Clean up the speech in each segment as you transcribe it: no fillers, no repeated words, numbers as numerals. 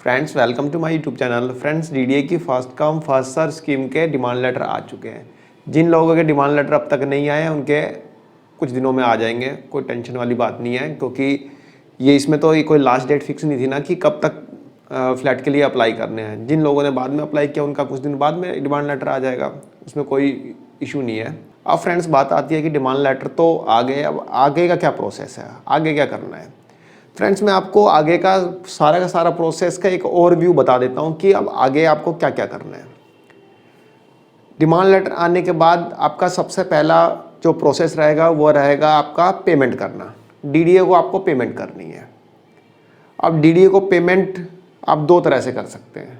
Friends welcome to my YouTube channel. Friends DDA की first come first serve scheme के demand letter आ चुके हैं। जिन लोगों के डिमांड लेटर अब तक नहीं आए हैं उनके कुछ दिनों में आ जाएंगे, कोई टेंशन वाली बात नहीं है, क्योंकि ये इसमें तो ये कोई लास्ट डेट फिक्स नहीं थी ना कि कब तक फ्लैट के लिए अप्लाई करने हैं। जिन लोगों ने बाद में अप्लाई किया उनका कुछ दिन बाद में डिमांड लेटर आ जाएगा, उसमें कोई इशू नहीं है। अब फ्रेंड्स बात आती है कि डिमांड लेटर तो आ गए, अब आगे का क्या प्रोसेस है, आगे क्या करना है। फ्रेंड्स मैं आपको आगे का सारा प्रोसेस का एक ओवरव्यू बता देता हूँ कि अब आगे आपको क्या क्या करना है। डिमांड लेटर आने के बाद आपका सबसे पहला जो प्रोसेस रहेगा वो रहेगा आपका पेमेंट करना। डीडीए को आपको पेमेंट करनी है। अब डीडीए को पेमेंट आप दो तरह से कर सकते हैं।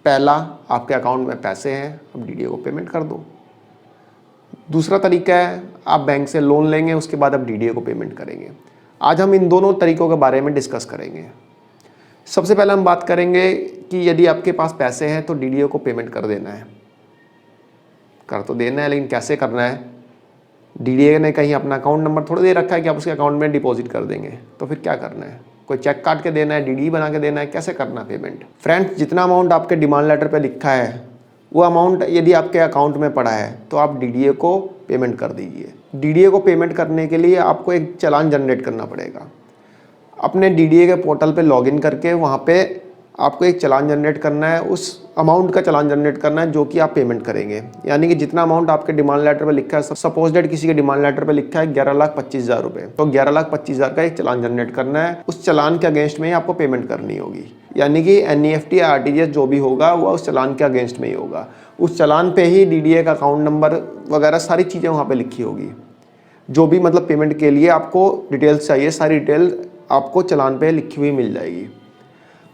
पहला, आपके अकाउंट में पैसे हैं, अब डीडीए को पेमेंट कर दो। दूसरा तरीका है आप बैंक से लोन लेंगे, उसके बाद आप डीडीए को पेमेंट करेंगे। आज हम इन दोनों तरीकों के बारे में डिस्कस करेंगे। सबसे पहले हम बात करेंगे कि यदि आपके पास पैसे हैं तो डीडीए को पेमेंट कर देना है। कर तो देना है, लेकिन कैसे करना है। डीडीए ने कहीं अपना अकाउंट नंबर थोड़ा दे रखा है कि आप उसके अकाउंट में डिपॉजिट कर देंगे, तो फिर क्या करना है। कोई चेक काट के देना है, डीडीए बना के देना है, कैसे करना है पेमेंट। फ्रेंड्स जितना अमाउंट आपके डिमांड लेटर पर लिखा है वो अमाउंट यदि आपके अकाउंट में पड़ा है तो आप डीडीए को पेमेंट कर दीजिए। डीडीए को पेमेंट करने के लिए आपको एक चालान जनरेट करना पड़ेगा। अपने डीडीए के पोर्टल पे लॉगिन करके वहाँ पे आपको एक चालान जनरेट करना है, उस अमाउंट का चालान जनरेट करना है जो कि आप पेमेंट करेंगे। यानी कि जितना अमाउंट आपके डिमांड लेटर पे लिखा है, सपोज डेट किसी के डिमांड लेटर पे लिखा है 11,25,000 रुपये, तो 11,25,000 का एक चालान जनरेट करना है। उस चालान के अगेंस्ट में ही आपको पेमेंट करनी होगी। यानी कि एनईएफटी या आरटीजीएस जो भी होगा वो उस चालान के अगेंस्ट में ही होगा। उस चालान पे ही डीडीए का अकाउंट नंबर वगैरह सारी चीज़ें वहाँ पे लिखी होगी। जो भी मतलब पेमेंट के लिए आपको डिटेल्स चाहिए, सारी डिटेल आपको चालान पे लिखी हुई मिल जाएगी।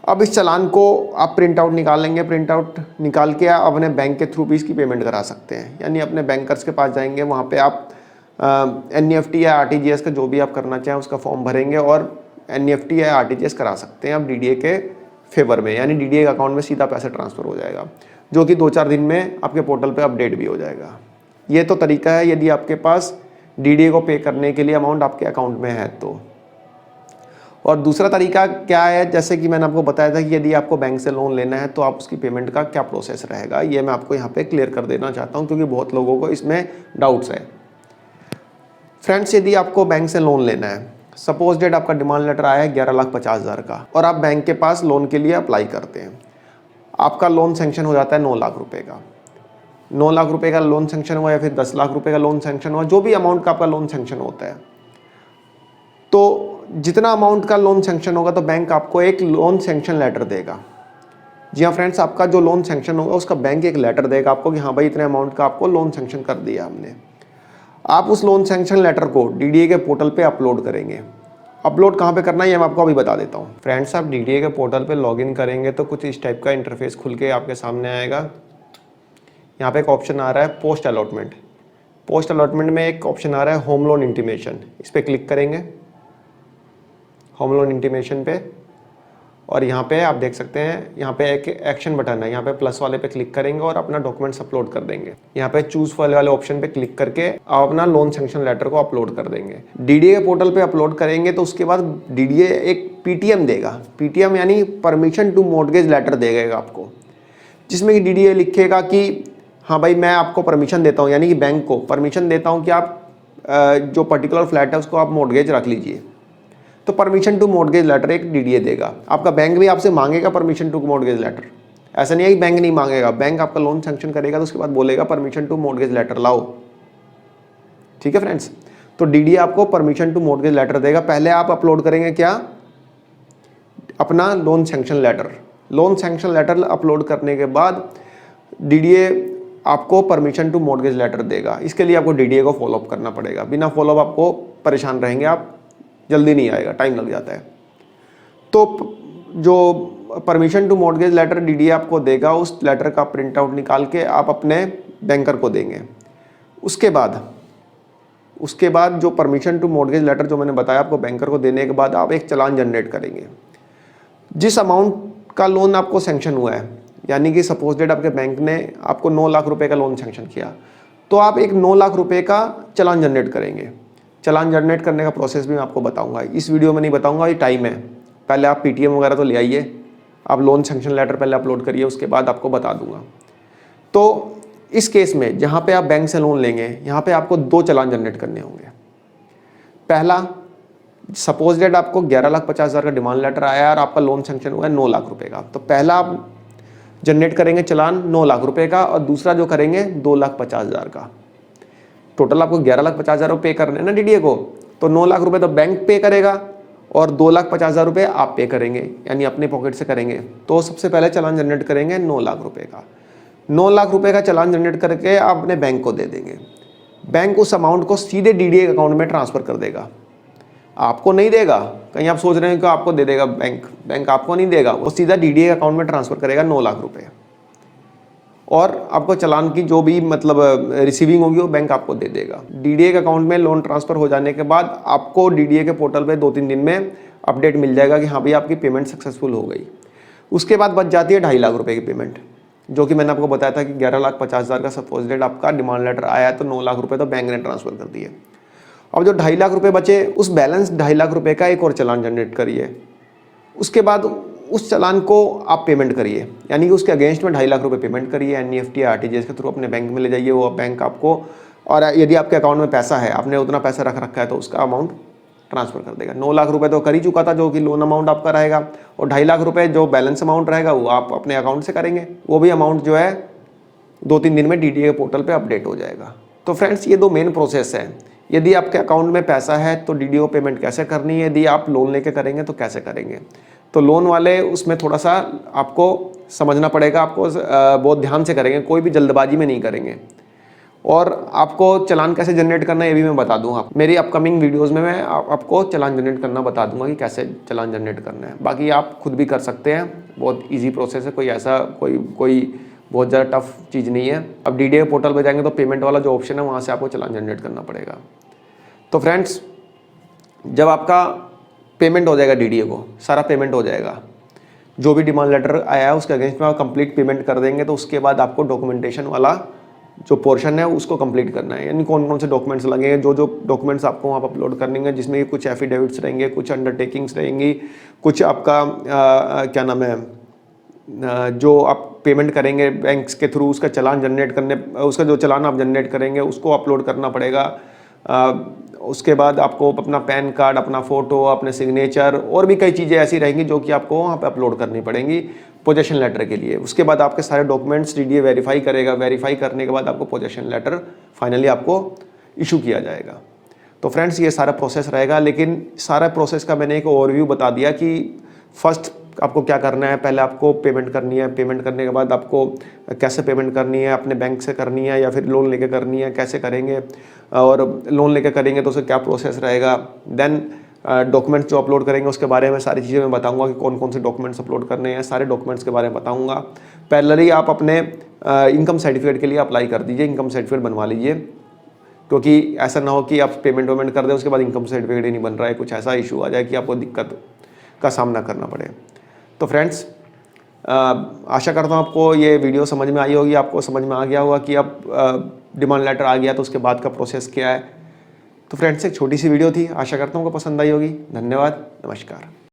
अब इस चालान को आप प्रिंट आउट निकाल लेंगे। प्रिंट आउट निकाल के आप अपने बैंक के थ्रू भी इसकी पेमेंट करा सकते हैं। यानी अपने बैंकर्स के पास जाएंगे, वहाँ पे आप एनईएफटी या आरटीजीएस का जो भी आप करना चाहें उसका फॉर्म भरेंगे और एनईएफटी या आरटीजीएस करा सकते हैं आप डीडीए के फेवर में। यानी डीडीए के अकाउंट में सीधा पैसा ट्रांसफ़र हो जाएगा, जो कि 2-4 दिन में आपके पोर्टल पे अपडेट भी हो जाएगा। ये तो तरीका है यदि आपके पास डीडीए को पे करने के लिए अमाउंट आपके अकाउंट में है तो। और दूसरा तरीका क्या है, जैसे कि मैंने आपको बताया था कि यदि आपको बैंक से लोन लेना है तो आप उसकी पेमेंट का क्या प्रोसेस रहेगा, ये मैं आपको यहाँ पे क्लियर कर देना चाहता हूँ, क्योंकि बहुत लोगों को इसमें डाउट्स है। फ्रेंड्स यदि आपको बैंक से लोन लेना है, सपोज डेट आपका डिमांड लेटर आया है 11,50,000 का और आप बैंक के पास लोन के लिए अप्लाई करते हैं। आपका लोन सेंक्शन हो जाता है 9 लाख रुपए का। 9 लाख रुपए का लोन सेंक्शन हुआ या फिर 10 लाख रुपए का लोन सेंक्शन हुआ, जो भी अमाउंट का आपका लोन सेंक्शन होता है, तो जितना अमाउंट का लोन सेंक्शन होगा तो बैंक आपको एक लोन सेंक्शन लेटर देगा। जी हाँ फ्रेंड्स, आपका जो लोन सेंक्शन होगा उसका बैंक एक लेटर देगा आपको कि हाँ भाई इतने अमाउंट का आपको लोन सेंक्शन कर दिया हमने। आप उस लोन सेंक्शन लेटर को डीडीए के पोर्टल पे अपलोड करेंगे। अपलोड कहाँ पे करना है ये मैं आपको अभी बता देता हूँ। फ्रेंड्स आप डीडीए के पोर्टल पे लॉगिन करेंगे तो कुछ इस टाइप का इंटरफेस खुल के आपके सामने आएगा। यहाँ पे एक ऑप्शन आ रहा है पोस्ट अलॉटमेंट। पोस्ट अलॉटमेंट में एक ऑप्शन आ रहा है होम लोन इंटीमेशन। इस पर क्लिक करेंगे, होम लोन इंटीमेशन पे, और यहाँ पे आप देख सकते हैं यहाँ पे एक एक्शन बटन है। यहाँ पे प्लस वाले पे क्लिक करेंगे और अपना डॉक्यूमेंट्स अपलोड कर देंगे। यहाँ पे चूज फाइल वाले ऑप्शन पे क्लिक करके आप अपना लोन सेंक्शन लेटर को अपलोड कर देंगे। डीडीए के पोर्टल पे अपलोड करेंगे तो उसके बाद डीडीए एक पीटीएम देगा। पीटीएम यानी परमिशन टू मॉर्गेज लेटर देगा आपको, जिसमें कि डीडीए लिखेगा कि हाँ भाई मैं आपको परमिशन देता हूँ, यानी कि बैंक को परमिशन देता हूँ कि आप जो पर्टिकुलर फ्लैट है उसको आप मॉर्गेज रख लीजिए। तो परमिशन टू मॉर्गेज लेटर एक डीडीए देगा। आपका बैंक भी आपसे मांगेगा परमिशन टू मॉर्गेज लेटर। ऐसा नहीं है कि बैंक नहीं मांगेगा, बैंक आपका लोन सैंक्शन करेगा तो उसके बाद बोलेगा परमिशन टू मॉर्गेज लेटर लाओ। ठीक है फ्रेंड्स, तो डीडीए आपको परमिशन टू मॉर्गेज लेटर देगा। पहले आप अपलोड करेंगे क्या, अपना loan sanction letter. Loan sanction letter upload करने के बाद डीडीए आपको परमिशन टू मॉर्गेज लेटर देगा। इसके लिए आपको डीडीए को फॉलोअप करना पड़ेगा। बिना फॉलोअप आपको परेशान रहेंगे, आप जल्दी नहीं आएगा, टाइम लग जाता है। तो जो permission to mortgage letter DDA आपको देगा, उस लेटर का प्रिंट आउट निकाल के आप अपने बैंकर को देंगे। उसके बाद जो परमिशन टू मॉर्गेज लेटर जो मैंने बताया आपको बैंकर को देने के बाद आप एक चालान जनरेट करेंगे। जिस अमाउंट का लोन आपको सैंक्शन हुआ है, यानी कि सपोज डेट आपके बैंक ने आपको 9 लाख रुपए का लोन सैंक्शन किया, तो आप एक 9 लाख रुपए का चालान जनरेट करेंगे। चालान जनरेट करने का प्रोसेस भी मैं आपको बताऊंगा, इस वीडियो में नहीं बताऊंगा, ये टाइम है। पहले आप पीटीएम वगैरह तो ले आइए, आप लोन सैंक्शन लेटर पहले अपलोड करिए, उसके बाद आपको बता दूंगा। तो इस केस में जहाँ पे आप बैंक से लोन लेंगे, यहाँ पे आपको 2 चालान जनरेट करने होंगे। पहला, सपोज डेट आपको 11,50,000 का डिमांड लेटर आया और आपका लोन सैंक्शन हुआ है 9 लाख रुपए का, तो पहला आप जनरेट करेंगे चालान 9 लाख रुपए का और दूसरा जो करेंगे 2,50,000 का। टोटल आपको 11,50,000 पे करने हैं ना डीडीए को, तो 9 लाख रुपए तो बैंक पे करेगा और 2,50,000 रुपये आप पे करेंगे, यानी अपने पॉकेट से करेंगे। तो सबसे पहले चालान जनरेट करेंगे 9 लाख रुपए का। 9 लाख रुपए का चालान जनरेट करके आप अपने बैंक को दे देंगे। बैंक उस अमाउंट को सीधे डीडीए अकाउंट में ट्रांसफ़र कर देगा, आपको नहीं देगा। कहीं आप सोच रहे हैं कि आपको दे देगा बैंक, बैंक आपको नहीं देगा, वो सीधा डीडीए अकाउंट में ट्रांसफ़र करेगा 9 लाख रुपए। और आपको चालान की जो भी मतलब रिसीविंग होगी वो बैंक आपको दे देगा। डीडीए के अकाउंट में लोन ट्रांसफ़र हो जाने के बाद आपको डीडीए के पोर्टल पे 2-3 दिन में अपडेट मिल जाएगा कि हाँ भाई आपकी पेमेंट सक्सेसफुल हो गई। उसके बाद बच जाती है 2.5 लाख रुपए की पेमेंट, जो कि मैंने आपको बताया था कि 11,50,000 का सपोज डेट आपका डिमांड लेटर आया है, तो 9 लाख रुपए तो बैंक ने ट्रांसफ़र कर दिए। अब जो 2.5 लाख रुपए बचे, उस बैलेंस 2.5 लाख रुपए का एक और चालान जनरेट करिए। उसके बाद उस चालान को आप पेमेंट करिए, यानी कि उसके अगेंस्ट में 2.5 लाख रुपए पेमेंट करिए एनईएफटी या आरटीजीएस के थ्रू अपने बैंक में ले जाइए। वो बैंक आपको, और यदि आपके अकाउंट में पैसा है, आपने उतना पैसा रख रखा है, तो उसका अमाउंट ट्रांसफ़र कर देगा। 9 लाख रुपए तो कर ही चुका था, जो कि लोन अमाउंट आपका रहेगा, और 2.5 लाख रुपए जो बैलेंस अमाउंट रहेगा वो आप अपने अकाउंट से करेंगे। वो भी अमाउंट जो है 2-3 दिन में डीडीए पोर्टल पे अपडेट हो जाएगा। तो फ्रेंड्स, ये 2 मेन प्रोसेस है। यदि आपके अकाउंट में पैसा है तो डीडीओ पेमेंट कैसे करनी है, यदि आप लोन लेके करेंगे तो कैसे करेंगे। तो लोन वाले उसमें थोड़ा सा आपको समझना पड़ेगा, आपको बहुत ध्यान से करेंगे, कोई भी जल्दबाजी में नहीं करेंगे। और आपको चालान कैसे जनरेट करना है ये भी मैं बता दूंगा। मेरी अपकमिंग वीडियोस में मैं आपको चालान जनरेट करना बता दूंगा कि कैसे चालान जनरेट करना है। बाकी आप खुद भी कर सकते हैं, बहुत ईजी प्रोसेस है, कोई ऐसा कोई बहुत ज़्यादा टफ चीज़ नहीं है। अब डीडीए पोर्टल पर जाएंगे तो पेमेंट वाला जो ऑप्शन है वहाँ से आपको चालान जनरेट करना पड़ेगा। तो फ्रेंड्स, जब आपका पेमेंट हो जाएगा, डीडीए को सारा पेमेंट हो जाएगा, जो भी डिमांड लेटर आया है उसके अगेंस्ट में आप कंप्लीट पेमेंट कर देंगे, तो उसके बाद आपको डॉक्यूमेंटेशन वाला जो पोर्शन है उसको कंप्लीट करना है। यानी कौन कौन से डॉक्यूमेंट्स लगेंगे, जो डॉक्यूमेंट्स आपको वहाँ पर अपलोड करने, जिसमें कुछ एफिडेविट्स रहेंगे, कुछ अंडरटेकिंग्स रहेंगी, कुछ आपका क्या नाम है, जो आप पेमेंट करेंगे बैंक्स के थ्रू, उसका चालान जनरेट करने, उसका जो चालान आप जनरेट करेंगे उसको अपलोड करना पड़ेगा। उसके बाद आपको अपना पैन कार्ड, अपना फ़ोटो, अपने सिग्नेचर और भी कई चीज़ें ऐसी रहेंगी जो कि आपको वहाँ पे अपलोड करनी पड़ेंगी पोजेशन लेटर के लिए। उसके बाद आपके सारे डॉक्यूमेंट्स डीडीए वेरीफाई करेगा, वेरीफाई करने के बाद आपको पोजेशन लेटर फाइनली आपको इशू किया जाएगा। तो फ्रेंड्स, ये सारा प्रोसेस रहेगा, लेकिन सारा प्रोसेस का मैंने एक ओवरव्यू बता दिया कि फर्स्ट आपको क्या करना है। पहले आपको पेमेंट करनी है, पेमेंट करने के बाद आपको कैसे पेमेंट करनी है, अपने बैंक से करनी है या फिर लोन लेके करनी है, कैसे करेंगे, और लोन लेके करेंगे तो उसका क्या प्रोसेस रहेगा। देन डॉक्यूमेंट्स जो अपलोड करेंगे उसके बारे में सारी चीज़ें मैं बताऊंगा कि कौन कौन से डॉक्यूमेंट्स अपलोड करने हैं, सारे डॉक्यूमेंट्स के बारे में बताऊंगा। पैरेलली आप अपने इनकम सर्टिफिकेट के लिए अप्लाई कर दीजिए, इनकम सर्टिफिकेट बनवा लीजिए, क्योंकि ऐसा ना हो कि आप पेमेंट वेमेंट कर दें उसके बाद इनकम सर्टिफिकेट ही नहीं बन रहा है, कुछ ऐसा इशू आ जाए कि आपको दिक्कत का सामना करना पड़े। तो फ्रेंड्स, आशा करता हूँ आपको ये वीडियो समझ में आई होगी, आपको समझ में आ गया होगा कि अब डिमांड लेटर आ गया तो उसके बाद का प्रोसेस क्या है। तो फ्रेंड्स, एक छोटी सी वीडियो थी, आशा करता हूँ आपको पसंद आई होगी। धन्यवाद, नमस्कार।